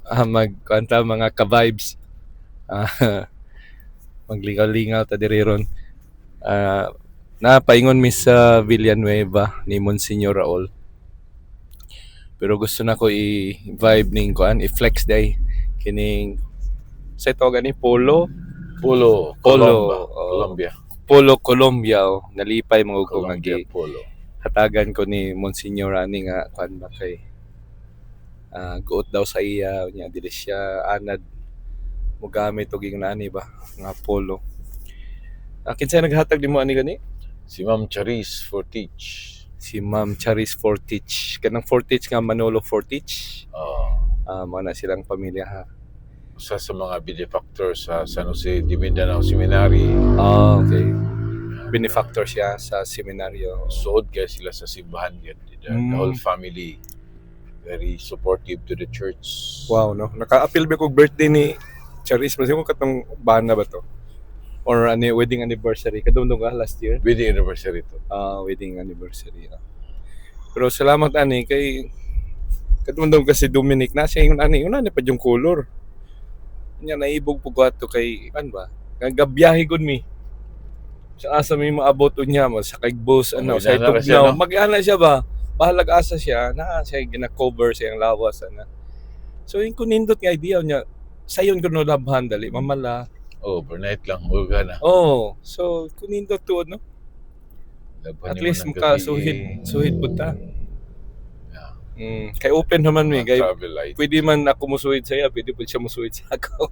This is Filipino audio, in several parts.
magkuanta mga ka-vibes. Ah, maglingaw-lingaw ta diri ron. Ah, napaingon mi sa Villanueva ni Monsignor Raul. Pero gusto na ko i-vibe ning kuan, i-flex day kining sa ito gani polo, Polo, polo, Colombia. polo Colombia nalipay mo ko nga Colombia Polo. hatagan ko ni Monsignor ani nga kuan ba kay guot daw sa iya nya dili siya anad mo gamit og ing nani ba nga polo. Kinsa naghatag nimo ani gani? Si Ma'am Charis Fortich. Si Ma'am Charis Fortich. Kanang Fortich nga Manolo Fortich. Mao na silang pamilya ha. Isa sa mga benefactor sa San Jose de Mindanao Seminary. Okay. Benefactor siya sa seminaryo. Suod kaya sila sa simbahan yun. The whole family very supportive to the church. Wow, no? Naka-appeal ba kong birthday ni Charis? Masih ko katong bana ba to? Or wedding anniversary? Kadumdum ka last year? Wedding anniversary to. Wedding anniversary. Pero salamat ani kay kadumdum kasi Dominic na siya yung ani pa yung color. Nya naibog po to kay kan ba? Gagabiyahe gud mi. Sa asa mi maabot unya mo sa kay boss sa Tugnaw. Mag-ana siya ba? Bahalag asa siya na siya gina-cover siyang lawas ana. So yung kunindot nga idea niya sayon ko no labhan dali mamala. Overnight lang ulga na. So kunindot tuod no. Labhan at least maka suhid pud ta. Kay open naman mi kay pwede man ako musuhid sa iya, pwede pud siya musuhid sa ako.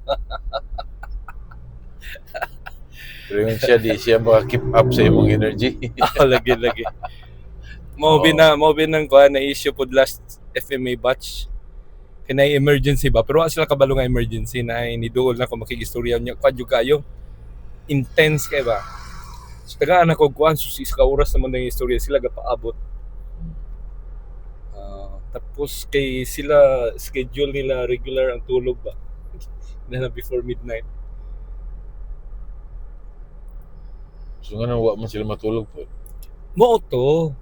Pero yung siya maka-keep up sa imong energy. Lagi. Mo binang kuha na issue pod last FMA batch. Kinay emergency ba? Pero sila kabalo nga emergency na iniduol na ko makigistorya niya. Kadyo kayo. Intense kay ba? So tagaan ako kuan susis ka oras naman ng istorya sila gapaabot. Tapos kay sila schedule nila regular ang tulog ba? Na before midnight. So nga wa man sila matulog po. Mo to.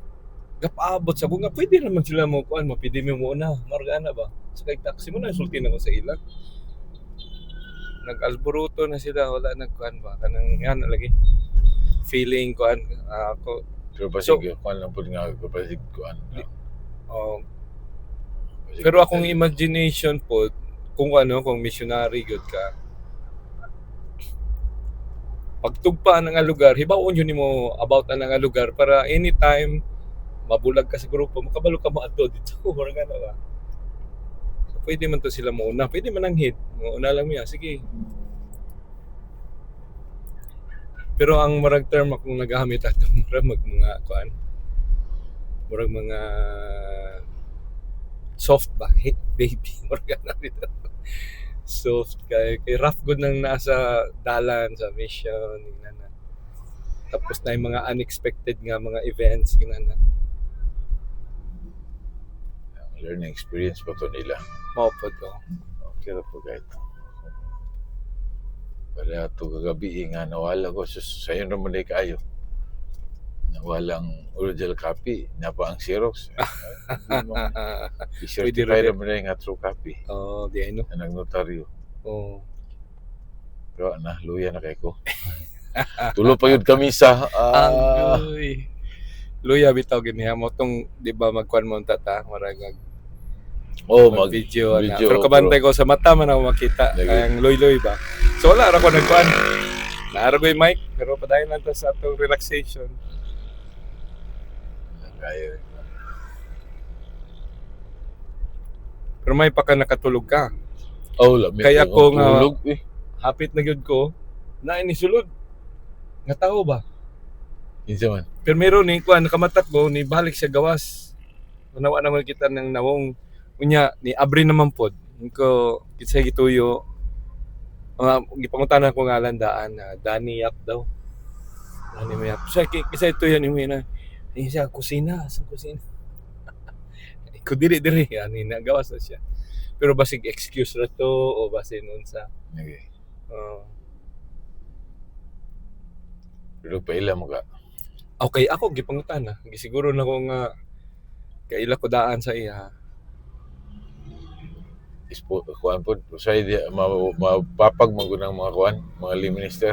Gapaabot sa kung nga pwede naman sila mo kuan mapidi mo muna. Margana ba? So kay taxi mo na sulti na ko sa ila. Nag-alboruto na sila wala nagkuan ba kanang yan lagi. Feeling kuan ako. Pero basig kuan lang pud nga basig kuan. Pero akong imagination po kung missionary good ka. Pagtugpaan nga lugar, hibawon yun nimo about nga lugar para anytime mabulag ka sa grupo, makabalo ka mo adto dito. Nga na ba? So, pwede man to sila mauna. Pwede man ang hit. Mauna lang niya. Sige. Pero ang marag term akong nagahamit ato, marag mga kuan. Marag mga soft ba? Hey, baby. Marag na dito. Soft kay rough good nang nasa dalan sa mission na. Tapos na yung mga unexpected nga mga events na. Learning experience pa to nila. Mao po to. Okay ra po kahit. Para to kagabi nga nawala ko sayon ra man kayo. Nawalang original copy, na pa ang Xerox. I-certify ra man nga true copy. Di ano. Nagnotaryo. Pero luya na kay ko. Tulo pa yun kami sa luya bitaw gini mo tong di ba magkuan mo tata maragag video. Pero kabantay ko sa mata man ako makita ang loy-loy ba. So wala ra ko nagkuan. Naara ko yung mic pero padayon lang ta sa atong relaxation. Pero may pa ka nakatulog ka. Kaya ko nga hapit na gyud ko na inisulod. Nga tao ba? Kinsa man. Pero meron ni kuan nakamatak ko ni balik siya gawas. Nawa naman kita ng nawong unya ni abri naman pod. Ko kitsa gituyo. Gipangutan ko nga landaan Danny Yap daw. Danny Yap. Sa kisa ito yan yung ina. Siya kusina, sa kusina. Ko diri ani nagawas na siya. Pero basig excuse ra to o basin unsa. Okay. Pero paila mo ka. Okay, ako gipangutan na. Gisiguro na ko nga kaila ko daan sa iya. kuan po usay di mapapag man gud ang mga kuan, mga lay minister.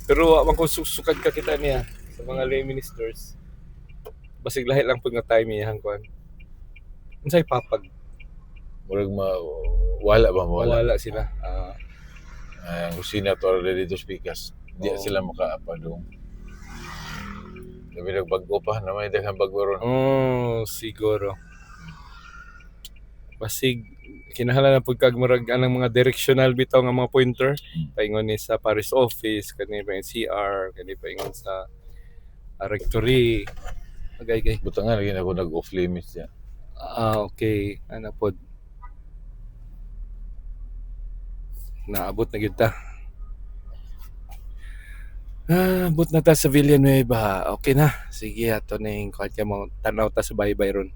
Pero wa man ko susukat ka kita niya sa mga lay ministers. Basig lahi lang pud nga time iyang kuan. Unsay papag? Murag wala ba mawala. Wala sila. Ang kusina to already dito pikas. Di Oo. sila makaapadong. Sabi nagbago pa na may daghang bago ron. Siguro. Basig kinahanglan na pud kag murag anang mga directional bitaw nga mga pointer. Paingon ni sa parish office, kani pa yung CR, kani paingon sa rectory. Agay-gay. Butangan lagi na ako nag-off limits niya. Okay. Ano pod? Naabot na gyud ta. Abot na ta sa Villanueva. Okay na. Sige ato ning kuan ka mo tanaw ta sa baybay ron.